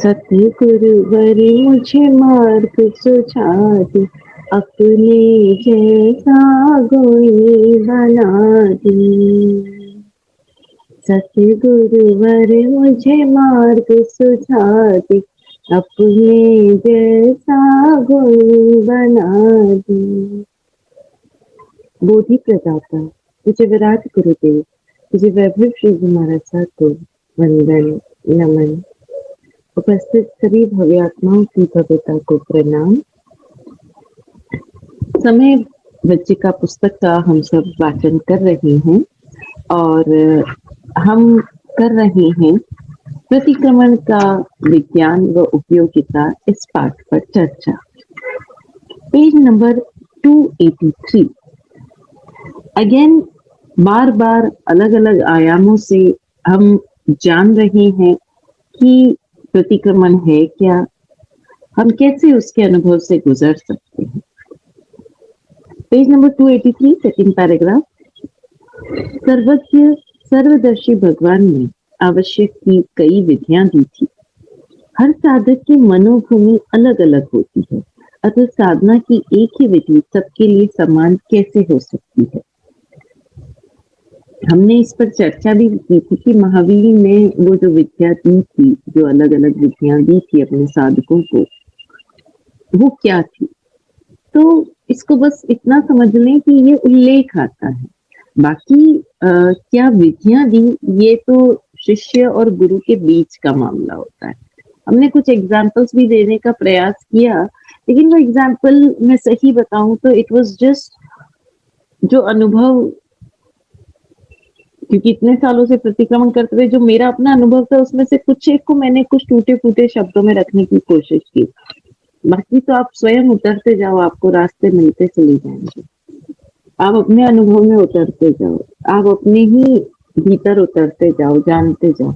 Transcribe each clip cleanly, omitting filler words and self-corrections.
सतगुरुवर मुझे मार्ग सुझा दे, अपने जैसा कोई बना दे। सतगुरुवर मुझे मार्ग सुझा दे, अपने जैसा कोई बना दे। बोधि प्रदाता मुझे विराट गुरुदेव, मुझे वैभव श्री जी महाराज साहब को वंदन नमन। उपस्थित सभी भव्य आत्माओं की भव्यता को प्रणाम। समय वज्जिका पुस्तक का हम सब वाचन कर रहे हैं और हम कर रहे हैं प्रतिक्रमण का विज्ञान व उपयोगिता इस पाठ पर चर्चा। Page number 283। अगेन बार बार अलग अलग आयामों से हम जान रहे हैं कि प्रतिक्रमण है क्या, हम कैसे उसके अनुभव से गुजर सकते हैं। Page number 283, second paragraph. सर्वज्ञ सर्वदर्शी भगवान ने आवश्यक की कई विधियां दी थी। हर साधक की मनोभूमि अलग अलग होती है, अतः साधना की एक ही विधि सबके लिए समान कैसे हो सकती है। हमने इस पर चर्चा भी की थी कि महावीर ने वो जो विद्या दी थी, जो अलग अलग विधियां दी थी अपने साधकों को, वो क्या थी। तो इसको बस इतना समझ लें कि ये उल्लेख आता है। बाकी क्या विधियां दी, ये तो शिष्य और गुरु के बीच का मामला होता है। हमने कुछ एग्जाम्पल्स भी देने का प्रयास किया, लेकिन वो एग्जाम्पल मैं सही बताऊं तो इट वाज जस्ट जो अनुभव, क्योंकि इतने सालों से प्रतिक्रमण करते हुए जो मेरा अपना अनुभव था उसमें से कुछ एक को मैंने कुछ टूटे फूटे शब्दों में रखने की कोशिश की। बाकी तो आप स्वयं उतरते जाओ, आपको रास्ते मिलते चले जाएंगे। आप अपने अनुभव में उतरते जाओ, आप अपने ही भीतर उतरते जाओ, जानते जाओ।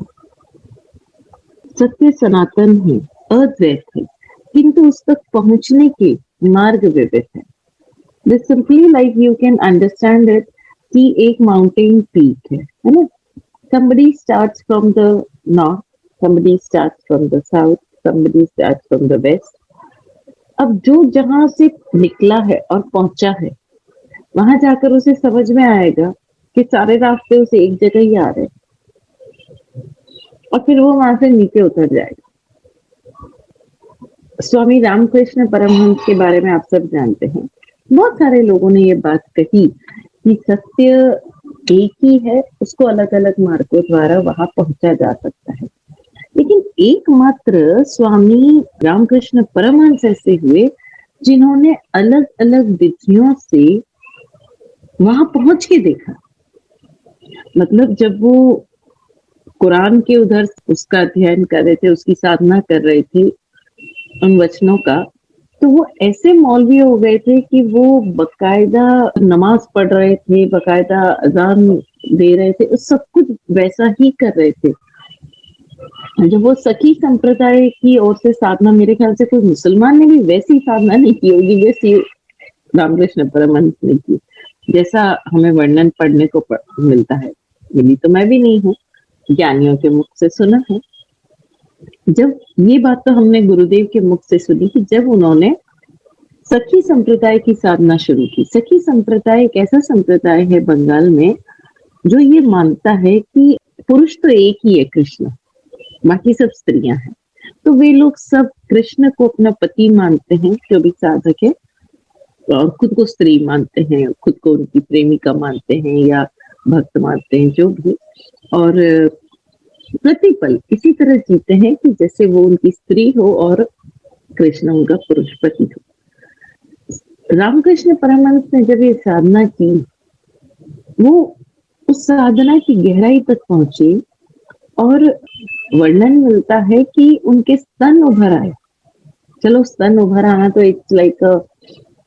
सत्य सनातन है, अद्वैत है, किंतु उस तक पहुंचने के मार्ग विविध है। This simply like you can understand it कि एक माउंटेन पीक है ना। somebody starts from the north, somebody starts from the south, somebody starts from the west. अब जो जहां से निकला है और पहुंचा है, वहां जाकर उसे समझ में आएगा कि सारे रास्ते उसे एक जगह ही आ रहे हैं, और फिर वो वहां से नीचे उतर जाएगा। स्वामी रामकृष्ण परमहंस के बारे में आप सब जानते हैं। बहुत सारे लोगों ने ये बात कही कि सत्य एक ही है, उसको अलग अलग मार्गों द्वारा वहां पहुंचा जा सकता है, लेकिन एकमात्र स्वामी रामकृष्ण परमहंस ऐसे हुए जिन्होंने अलग अलग विधियों से वहां पहुंच के देखा। मतलब जब वो कुरान के उधर उसका अध्ययन कर रहे थे, उसकी साधना कर रहे थे उन वचनों का, तो वो ऐसे मौलवी हो गए थे कि वो बकायदा नमाज पढ़ रहे थे, बकायदा अजान दे रहे थे, सब कुछ वैसा ही कर रहे थे। जब वो सखी संप्रदाय की ओर से साधना, मेरे ख्याल से कोई मुसलमान ने भी वैसी साधना नहीं की होगी जैसी रामकृष्ण परमहंस ने की, जैसा हमें वर्णन पढ़ने को मिलता है। मिली तो मैं भी नहीं हूँ, ज्ञानियों के मुख से सुना है। जब ये बात तो हमने गुरुदेव के मुख से सुनी कि जब उन्होंने सखी संप्रदाय की साधना शुरू की। सखी संप्रदाय एक ऐसा संप्रदाय है बंगाल में जो ये मानता है कि पुरुष तो एक ही है, कृष्ण, बाकी सब स्त्रियां हैं। तो वे लोग सब कृष्ण को अपना पति मानते हैं, जो भी साधक है, और खुद को स्त्री मानते हैं, खुद को उनकी प्रेमिका मानते हैं या भक्त मानते हैं, जो भी। और प्रतिपल इसी तरह जीते हैं कि जैसे वो उनकी स्त्री हो और कृष्ण उनका पुरुष पति हो। रामकृष्ण परमहंस ने जब ये साधना की, वो उस साधना की गहराई तक पहुंचे और वर्णन मिलता है कि उनके स्तन उभर आए। चलो, स्तन उभर आना तो इट्स लाइक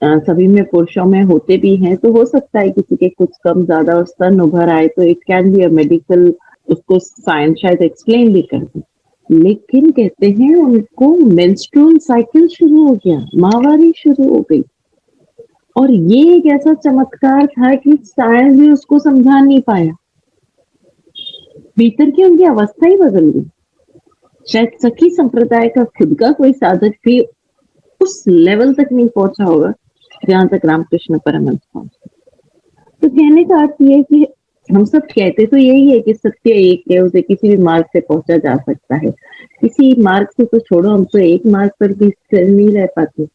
सभी में पुरुषों में होते भी हैं, तो हो सकता है किसी के कुछ कम ज्यादा और स्तन उभर आए, तो it can be a medical, उसको साइंस शायद एक्सप्लेन भी कर दे। लेकिन कहते हैं उनको मेंस्ट्रुअल साइकिल शुरू हो गया, माहवारी शुरू हो गई, और ये एक ऐसा चमत्कार था कि साइंस भी उसको समझा नहीं पाया। भीतर की उनकी अवस्था ही बदल गई। शायद सखी संप्रदाय का खुद का कोई साधक भी उस लेवल तक नहीं पहुंचा होगा जहां तक रामकृष्ण परमहंस पहुंचे। तो कहने का अर्थ ये है कि हम सब कहते तो यही है कि सत्य एक है, उसे किसी भी मार्ग से पहुंचा जा सकता है। किसी मार्ग से तो छोड़ो, हम तो एक मार्ग पर भी स्थिर नहीं रह पाते।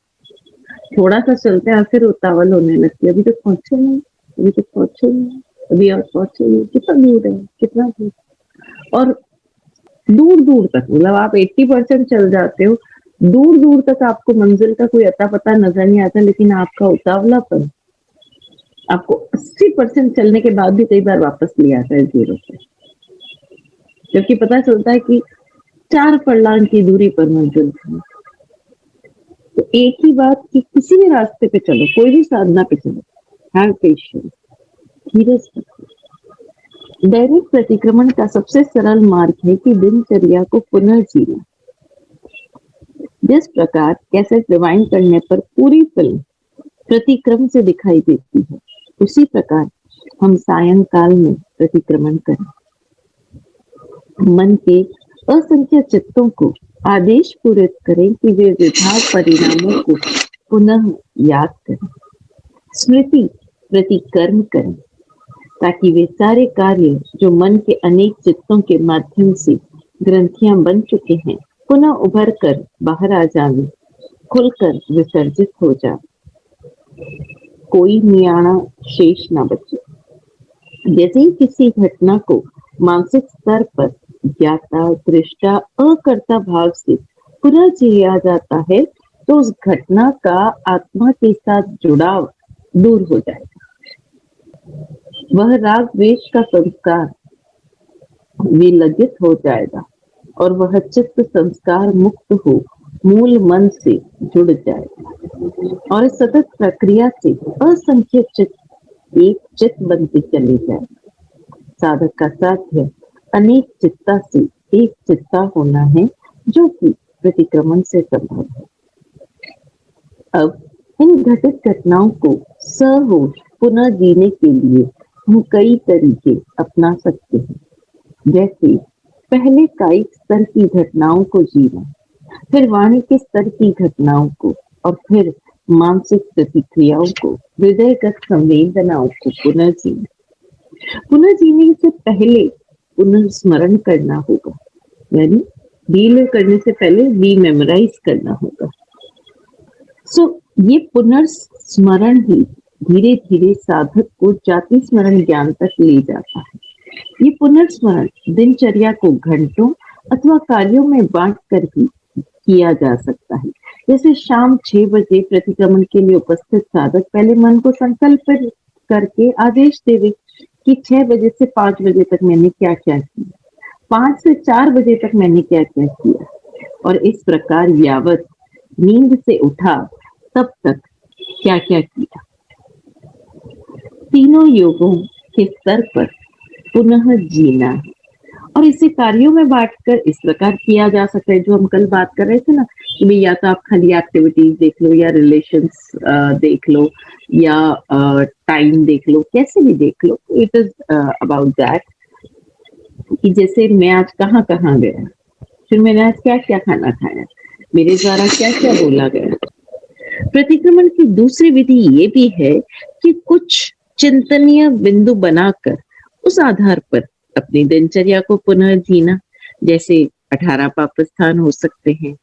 थोड़ा सा चलते हैं और फिर उतावल होने लगती है, अभी तक पहुंचे नहीं, अभी तक पहुंचे नहीं, अभी और पहुंचे नहीं, कितना दूर है, कितना दूर। और दूर दूर तक, मतलब आप 80% चल जाते हो, दूर दूर तक आपको मंजिल का कोई अता पता नजर नहीं आता, लेकिन आपका उतावलापन आपको 80% चलने के बाद भी कई बार वापस ले आता है 0 पे, जबकि पता चलता है कि 4 फरलांग की दूरी पर मंजिल थी। तो एक ही बात कि किसी भी रास्ते पे चलो, कोई भी साधना पे चलो, हैव पेशेंस, धीरज रखो। दैनिक प्रतिक्रमण का सबसे सरल मार्ग है कि दिनचर्या को पुनर्जीना। जिस प्रकार कैसेट रिवाइंड करने पर पूरी फिल्म प्रतिक्रम से दिखाई देती है, उसी प्रकार हम सायंकाल में प्रतिक्रमण करें। मन के असंख्य चित्तों को आदेश पूरित करें कि वे विभाग परिणामों को पुनः याद करें, स्मृति प्रति कर्म करें, ताकि वे सारे कार्य जो मन के अनेक चित्तों के माध्यम से ग्रंथियां बन चुके हैं पुनः उभर कर बाहर आ जावे, खुलकर विसर्जित हो जाए, कोई नियाणा शेष न बचे। जैसे ही किसी घटना को मानसिक स्तर पर ज्ञाता दृष्टा अकर्ता भाव से पुनः जिया जाता है, तो उस घटना का आत्मा के साथ जुड़ाव दूर हो जाएगा। वह राग द्वेष का संस्कार विलगित हो जाएगा और वह चित्त संस्कार मुक्त हो मूल मन से जुड़ जाएगा, और इस सतत प्रक्रिया से असंख्य चित्त एक चित्त बनते चले जाए। साधक का साध्य अनेक चित्ता से एक चित्ता होना है, जो कि प्रतिक्रमण से संभव है। अब इन घटित घटनाओं को सहोश पुनः जीने के लिए हम कई तरीके अपना सकते हैं। जैसे पहले कायिक स्तर की घटनाओं को जीना, फिर वाणी के स्तर की घटनाओं को, और फिर मानसिक प्रतिक्रियाओं को, हृदयगत संवेदनाओं को पुनः जीने से पहले पुनर्स्मरण करना होगा, यानी रीलेव करने से पहले रीमेमोराइज करना होगा। ये पुनर्स्मरण ही धीरे धीरे साधक को जाति स्मरण ज्ञान तक ले जाता है। ये पुनर्स्मरण दिनचर्या को घंटों अथवा कार्यों में बांट कर भी किया जा सकता है। जैसे शाम 6 बजे प्रतिक्रमण के लिए उपस्थित साधक पहले मन को संकल्प करके आदेश देवे कि 6 बजे से 5 बजे तक मैंने क्या क्या किया, 5 से 4 बजे तक मैंने क्या क्या किया, और इस प्रकार यावत नींद से उठा तब तक क्या क्या किया। तीनों योगों के स्तर पर पुनः जीना है, और इसे कार्यों में बांटकर इस प्रकार किया जा सकता है, जो हम कल बात कर रहे थे ना, कि भाई या तो आप खाली एक्टिविटीज देख लो, या रिलेशंस देख लो, या टाइम देख लो, कैसे भी देख लो। इट इज अबाउट दैट कि जैसे मैं आज कहाँ कहाँ गया, फिर मैंने आज क्या क्या खाना खाया, मेरे द्वारा क्या क्या बोला गया। प्रतिक्रमण की दूसरी विधि ये भी है कि कुछ चिंतनीय बिंदु बनाकर उस आधार पर अपनी दिनचर्या को पुनः जीना। जैसे 18 पापस्थान हो सकते हैं,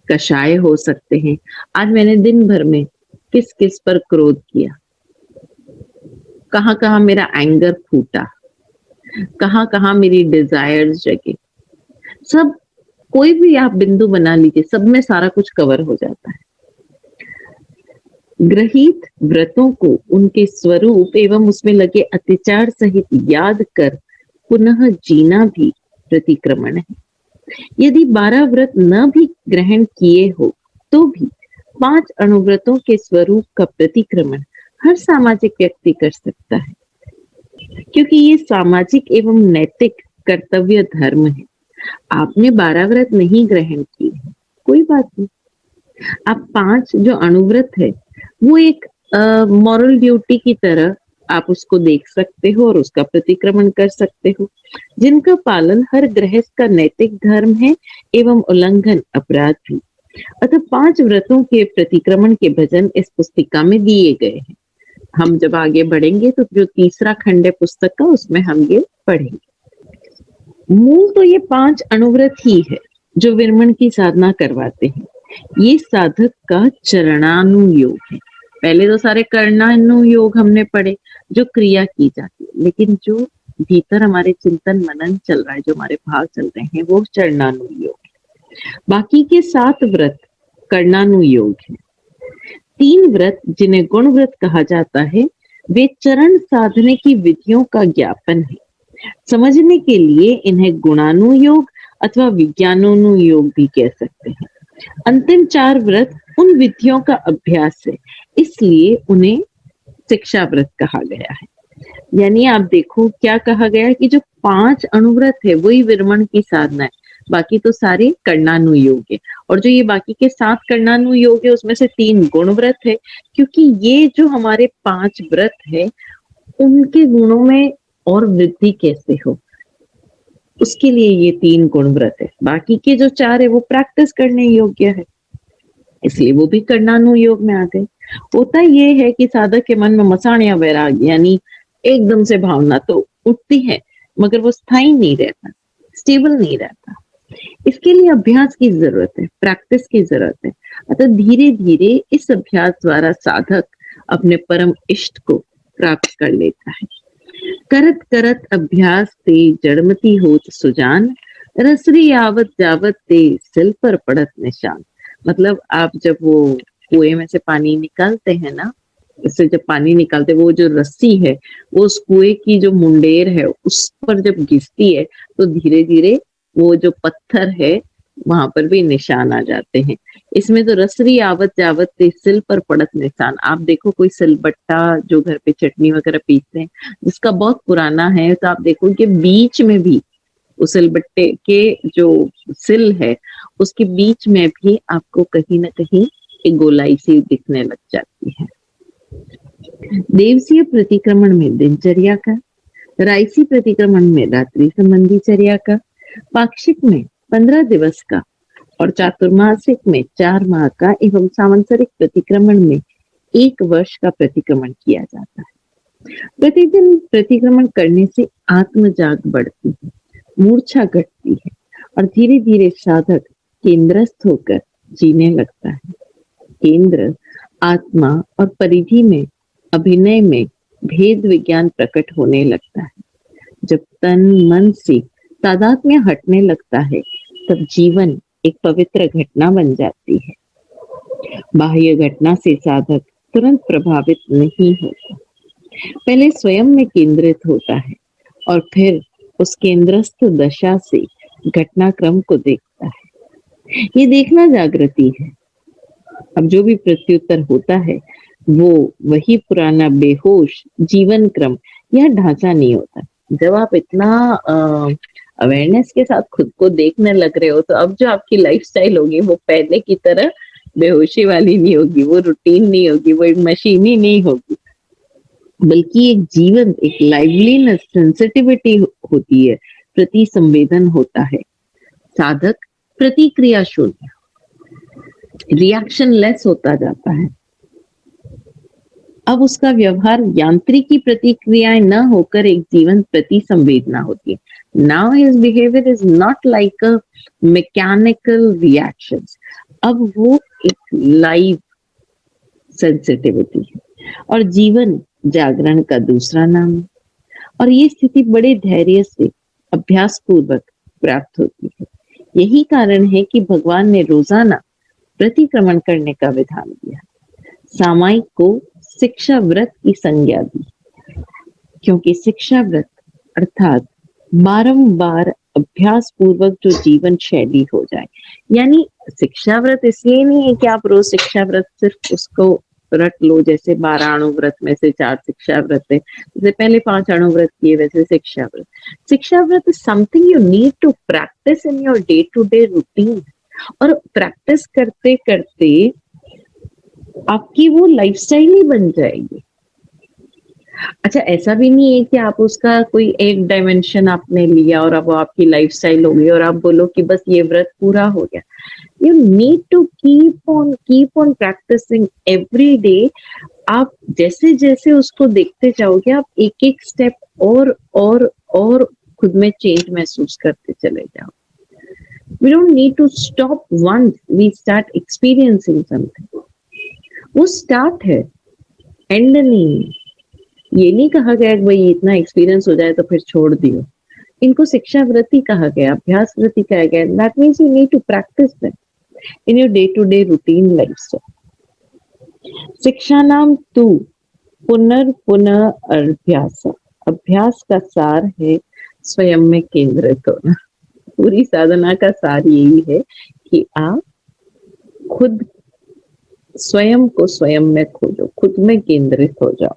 कषाय हो सकते हैं। आज मैंने दिन भर में किस किस पर क्रोध किया, कहाँ कहाँ मेरा एंगर फूटा, कहाँ कहाँ मेरी डिजायर्स जगे, सब कोई भी आप बिंदु बना लीजिए, सब में सारा कुछ कवर हो जाता है। ग्रहित व्रतों को उनके स्वरूप एवं उसमें लगे अत्याचार सहित याद कर पुनः जीना भी प्रतिक्रमण है। यदि 12 व्रत न भी ग्रहण किए हो तो भी 5 अणुव्रतों के स्वरूप का प्रतिक्रमण हर सामाजिक व्यक्ति कर सकता है, क्योंकि ये सामाजिक एवं नैतिक कर्तव्य धर्म है। आपने 12 व्रत नहीं ग्रहण किए, कोई बात नहीं, आप 5 जो अणुव्रत है वो एक मॉरल ड्यूटी की तरह आप उसको देख सकते हो और उसका प्रतिक्रमण कर सकते हो, जिनका पालन हर गृहस्थ का नैतिक धर्म है एवं उल्लंघन अपराध भी। अतः 5 व्रतों के प्रतिक्रमण के भजन इस पुस्तिका में दिए गए हैं। हम जब आगे बढ़ेंगे तो जो तीसरा खंड है पुस्तक का, उसमें हम ये पढ़ेंगे। मूल तो ये 5 अणुव्रत ही है जो विरमण की साधना करवाते हैं। ये साधक का चरणानुयोग है। पहले तो सारे कर्णानुयोग हमने पढ़े जो क्रिया की जाती है, लेकिन जो भीतर हमारे चिंतन मनन चल रहा है, जो हमारे भाव चल रहे हैं, वो चरणानुयोग है। बाकी के 7 व्रत कर्णानुयोग है। 3 व्रत जिन्हें गुण व्रत कहा जाता है, वे चरण साधने की विधियों का ज्ञापन है। समझने के लिए इन्हें गुणानुयोग अथवा विज्ञानानुयोग भी कह सकते हैं। अंतिम 4 व्रत उन विधियों का अभ्यास है, इसलिए उन्हें शिक्षा व्रत कहा गया है। यानी आप देखो क्या कहा गया है कि जो 5 अणुव्रत है वही विरमण की साधना है, बाकी तो सारे कर्णानुयोग है। और जो ये बाकी के 7 कर्णानुयोग है उसमें से 3 गुण व्रत है, क्योंकि ये जो हमारे 5 व्रत है उनके गुणों में और वृद्धि कैसे हो, उसके लिए ये 3 गुण व्रत है। बाकी के जो 4 है वो प्रैक्टिस करने योग्य है, इसलिए वो भी कर्णानुयोग में आ गए। होता ये है कि साधक के मन में मसाण या वैराग्य यानी एकदम से भावना तो उठती है, मगर वो स्थायी नहीं रहता, स्टेबल नहीं रहता। इसके लिए अभ्यास की जरूरत है, प्रैक्टिस की जरूरत है। अतः धीरे धीरे इस अभ्यास द्वारा साधक अपने परम इष्ट को प्राप्त कर लेता है। करत करत अभ्यास ते जड़मती होत सुजान, रसरी आवत जावत ते सिल पर पड़त निशान। मतलब आप जब वो कुएं में से पानी निकालते हैं ना, इससे जब पानी निकालते वो जो रस्सी है वो उस कुएं की जो मुंडेर है उस पर जब घिसती है तो धीरे धीरे वो जो पत्थर है वहां पर भी निशान आ जाते हैं। इसमें तो रसरी आवत जावत ते सिल पर पड़त निशान। आप देखो कोई सिलबट्टा जो घर पे चटनी वगैरह पीसते हैं जिसका बहुत पुराना है, तो आप देखो कि बीच में भी उस सिलबट्टे के जो सिल है उसके बीच में भी आपको कहीं ना कहीं एक गोलाई सी दिखने लग जाती है। देवसीय प्रतिक्रमण में दिनचर्या का, रायसी प्रतिक्रमण में रात्रि संबंधी चर्या का, पाक्षिक में 15 दिवस का और चातुर्मासिक में 4 माह का एवं सांवत्सरिक प्रतिक्रमण में 1 वर्ष का प्रतिक्रमण किया जाता है। प्रतिदिन प्रतिक्रमण करने से आत्म जाग बढ़ती है, मूर्छा घटती है और धीरे धीरे साधक केंद्रस्थ होकर जीने लगता है। केंद्र आत्मा और परिधि में अभिनय में भेद विज्ञान प्रकट होने लगता है। जब तन मन से तादात्म्य हटने लगता है तब जीवन एक पवित्र घटना बन जाती है। बाह्य घटना से साधक तुरंत प्रभावित नहीं होता, पहले स्वयं में केंद्रित होता है और फिर उस केंद्रस्थ दशा से घटनाक्रम को देखता है। ये देखना जागृति है। अब जो भी प्रत्युत्तर होता है वो वही पुराना बेहोश जीवन क्रम या ढांचा नहीं होता। जब आप इतना अवेयरनेस के साथ खुद को देखने लग रहे हो तो अब जो आपकी लाइफस्टाइल होगी वो पहले की तरह बेहोशी वाली नहीं होगी, वो रूटीन नहीं होगी, वो एक मशीनी नहीं होगी, बल्कि एक जीवन, एक लाइवलीनेस, सेंसिटिविटी होती है, प्रति संवेदन होता है। साधक प्रतिक्रिया शून्य, रिएक्शन लेस होता जाता है। अब उसका व्यवहार यांत्रिकी प्रतिक्रियाएं न होकर एक जीवन प्रति संवेदना होती है। Now his behaviour is not like a mechanical reactions, अब वो एक लाइव सेंसिटिविटी है और जीवन जागरण का दूसरा नाम है। और ये स्थिति बड़े धैर्य से अभ्यास पूर्वक प्राप्त होती है। यही कारण है कि भगवान ने रोजाना प्रतिक्रमण करने का विधान दिया, सामायिक को शिक्षा व्रत की संज्ञा दी, क्योंकि शिक्षा व्रत अर्थात बारंबार अभ्यास पूर्वक जो जीवन शैली हो जाए। यानी शिक्षा व्रत इसलिए नहीं है कि आप रोज शिक्षा व्रत सिर्फ उसको रट लो, जैसे 12 अणुव्रत में से 4 शिक्षा व्रत है, जैसे पहले 5 अणुव्रत किए वैसे शिक्षा व्रत। शिक्षा व्रत is something you need to practice in your day to day routine, और प्रैक्टिस करते करते आपकी वो लाइफस्टाइल ही बन जाएगी। अच्छा, ऐसा भी नहीं है कि आप उसका कोई एक डायमेंशन आपने लिया और अब वो आपकी लाइफ़स्टाइल हो गई और आप बोलो कि बस ये व्रत पूरा हो गया। You need to keep on practicing every day. आप जैसे-जैसे उसको देखते जाओगे, आप एक-एक स्टेप और खुद में चेंज महसूस करते चले जाओ। We don't need to stop once we start experiencing something. वो स्टार्ट है, एंड नहीं है। ये नहीं कहा गया कि भई इतना एक्सपीरियंस हो जाए तो फिर छोड़ दियो। इनको शिक्षा वृत्ति कहा गया, अभ्यास वृत्ति कहा गया। That means you need to practice them in your day-to-day routine lifestyle. शिक्षाणाम तु पुनः अभ्यास। अभ्यास का सार है स्वयं में केंद्रित होना। पूरी साधना का सार यही है कि आप खुद स्वयं को स्वयं में खोजो, खुद में केंद्रित हो जाओ,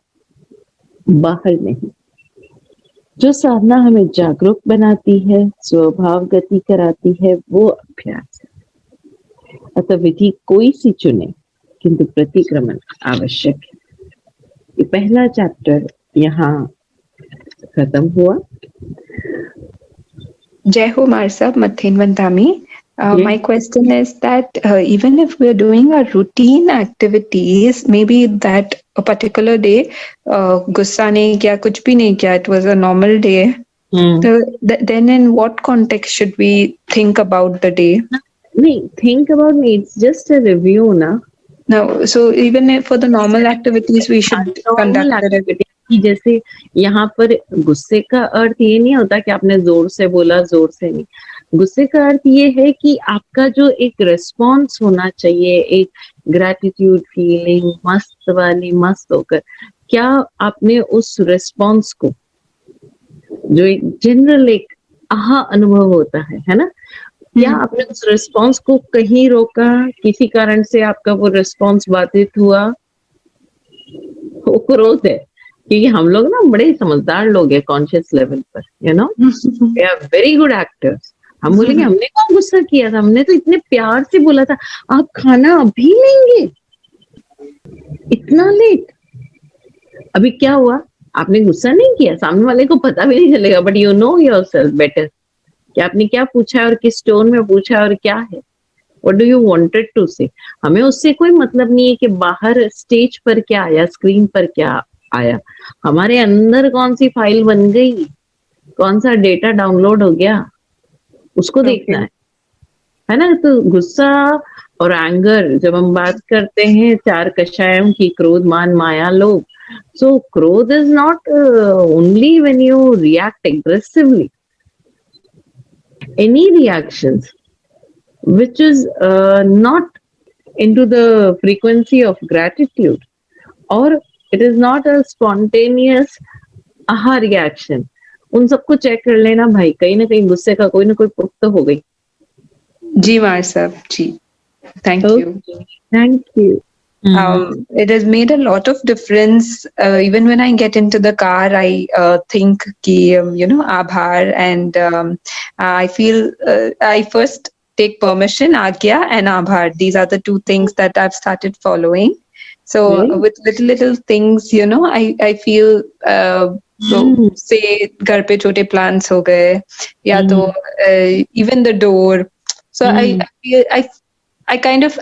बाहर नहीं। जो साधना हमें जागरूक बनाती है, स्वभाव गति कराती है, वो अभ्यास है। अतः विधि कोई सी चुने, किंतु प्रतिक्रमण आवश्यक है। ये पहला चैप्टर यहाँ खत्म हुआ। Jai Ho Marsab, Mathin Vandami. My question is that even if we're doing our routine activities, maybe that a particular day, gussa nahi kiya, kuch bhi nahi kiya, it was a normal day. So then in what context should we think about the day? नहीं, think about me, it's just a review ना। No, so even for the normal activities, we should conduct the activity कि जैसे यहाँ पर गुस्से का अर्थ ये नहीं होता कि आपने जोर से बोला, जोर से नहीं। गुस्से का अर्थ ये है कि आपका जो एक रिस्पॉन्स होना चाहिए, एक ग्रैटिट्यूड फीलिंग मस्त वाली, मस्त होकर, क्या आपने उस रिस्पॉन्स को, जो एक जनरल एक आहा अनुभव होता है ना, क्या आपने उस रिस्पॉन्स को कहीं रोका, किसी कारण से आपका वो रिस्पॉन्स बाधित हुआ? वो क्रोध है, क्योंकि हम लोग ना बड़े समझदार लोग हैं कॉन्शियस लेवल पर, you know, we are very good actors. हम बोलेंगे हमने कौन गुस्सा किया था, हमने तो इतने प्यार से बोला था आप खाना अभी लेंगे, इतना लेट। अभी क्या हुआ, आपने गुस्सा नहीं किया, सामने वाले को पता भी नहीं चलेगा, but you know yourself better कि आपने क्या पूछा है और किस टोन में पूछा है और क्या है, what do you wanted to say. हमें उससे कोई मतलब नहीं है कि बाहर स्टेज पर क्या आया, स्क्रीन पर क्या आया, हमारे अंदर कौन सी फाइल बन गई, कौन सा डेटा डाउनलोड हो गया, उसको देखना है ना। तो गुस्सा और एंगर जब हम बात करते हैं चार कषायों की, क्रोध मान माया लोभ, सो क्रोध is not only when you react aggressively, any reactions which is not into the frequency of gratitude, or it is not a spontaneous aha reaction, उन सबको चेक कर लेना भाई, कहीं ना कहीं गुस्से का कोई ना कोई पुख्त तो हो गई। जी मार साहब जी, thank you, thank you. It has made a lot of difference. Even when I get into the car, I think ki, Aabhar, and I feel I first take permission, Agya and Aabhar. These are the two things that I've started following. So with little things, I feel say घर पे छोटे plants हो गए, या तो even the door. So I kind of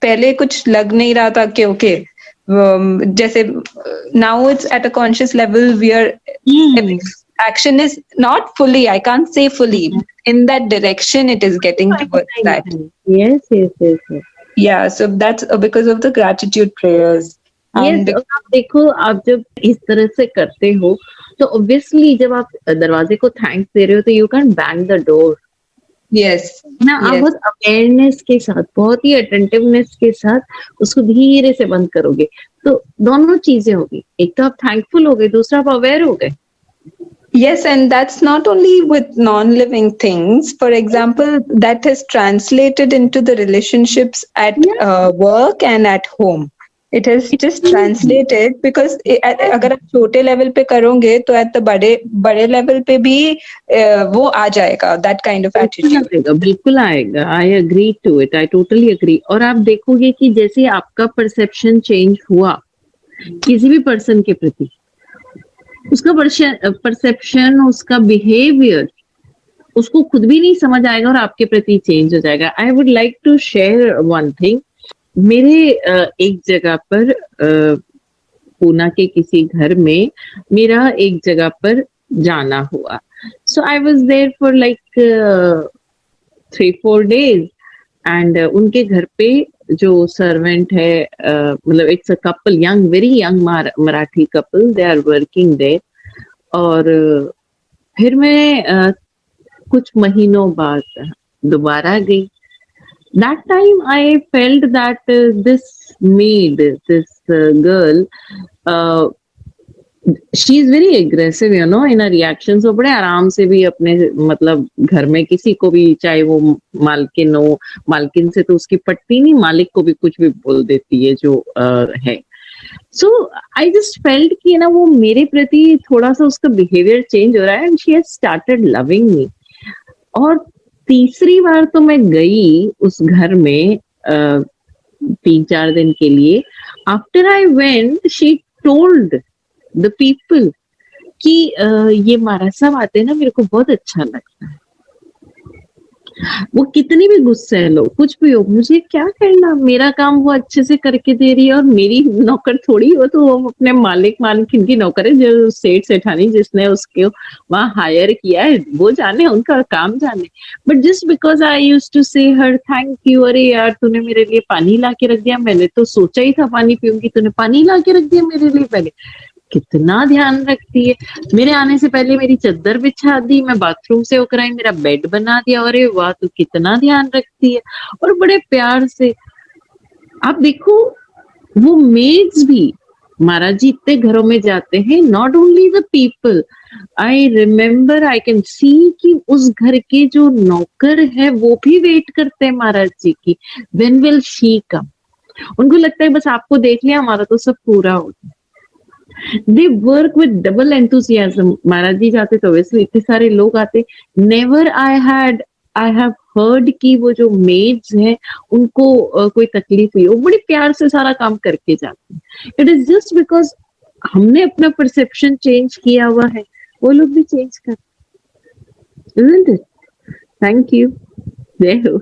पहले कुछ लग नहीं रहा था कि ओके, जैसे now it's at a conscious level, we are action is not fully, I can't say fully, in that direction it is getting towards that. yes. Yeah, so that's because of the gratitude prayers. Yes, और आप देखो, आप जब इस तरह से करते हो तो ऑब्वियसली जब आप दरवाजे को थैंक्स दे रहे हो तो you can bang the door. Yes ना, आप बहुत अवेयरनेस के साथ, बहुत ही अटेंटिवनेस के साथ उसको धीरे से बंद करोगे, तो दोनों चीजें होगी, एक तो आप थैंकफुल हो गए, दूसरा आप अवेयर हो गए। Yes, and that's not only with non-living things. For example, that has translated into the relationships at work and at home. It has just translated because अगर आप छोटे लेवल पे करोगे तो at the बड़े लेवल पे भी वो आ जाएगा, that kind of attitude. बिल्कुल आएगा। I agree to it, I totally agree। और आप देखोगे कि जैसे आपका परसेप्शन चेंज हुआ किसी भी पर्सन के प्रति, उसका परसेप्शन, उसका बिहेवियर उसको खुद भी नहीं समझ आएगा और आपके प्रति चेंज हो जाएगा। I would like to share one thing. मेरे एक जगह पर पूना के किसी घर में मेरा एक जगह पर जाना हुआ। So I was there for like 3-4 days and उनके घर पे जो सर्वेंट है, मतलब it's a couple, young, very young Marathi couple, they are working there. और फिर मैं कुछ महीनों बाद दोबारा गई। That time I felt that this maid, this girl, uh, she is very aggressive, you know, in her reactions। वो बड़े आराम से भी अपने मतलब घर में किसी को भी, चाहे वो मालकिन हो, मालकिन से तो उसकी पटती नहीं, मालिक को भी कुछ भी बोल देती है जो है। सो आई जस्ट फेल्ट कि ना वो मेरे प्रति थोड़ा सा उसका बिहेवियर चेंज हो रहा है and she has started loving me. और तीसरी बार तो मैं गई उस घर में 3-4 दिन के लिए। After I went she told the people कि ये महाराज साहब आते हैं ना, मेरे को बहुत अच्छा लगता है। वो कितनी भी गुस्से लो, कुछ भी हो, मुझे क्या करना, मेरा काम वो अच्छे से करके दे रही है और मेरी नौकर थोड़ी हो। तो वो अपने मालिक मालकिन की नौकर है, जो सेठ सेठानी जिसने उसके वहां हायर किया है, वो जाने, उनका काम जाने। But just because I used to say her thank you, अरे यार तूने मेरे लिए पानी ला के रख दिया, मैंने तो सोचा ही था पानी पीऊंगी, तूने पानी ला के रख दिया मेरे लिए। पहले कितना ध्यान रखती है, मेरे आने से पहले मेरी चद्दर बिछा दी, मैं बाथरूम से होकर आई, मेरा बेड बना दिया। अरे वाह, तू कितना ध्यान रखती है। और बड़े प्यार से। आप देखो, वो मेड्स भी, महाराज जी इतने घरों में जाते हैं, not only the people, I remember, I can see कि उस घर के जो नौकर है वो भी वेट करते हैं महाराज जी की, व्हेन विल शी कम। उनको लगता है बस आपको देख लिया, हमारा तो सब पूरा हो गया। They work with double enthusiasm. महाराज जी जाते तो वैसे इतने सारे लोग आते। नेवर आई हैव हर्ड कि वो जो मेड्स हैं उनको कोई तकलीफ हुई हो, बड़ी प्यार से सारा काम करके जाते हैं। इट इज जस्ट बिकॉज हमने अपना परसेप्शन चेंज किया हुआ है, वो लोग भी चेंज कर। Isn't it? Thank you. जय हो।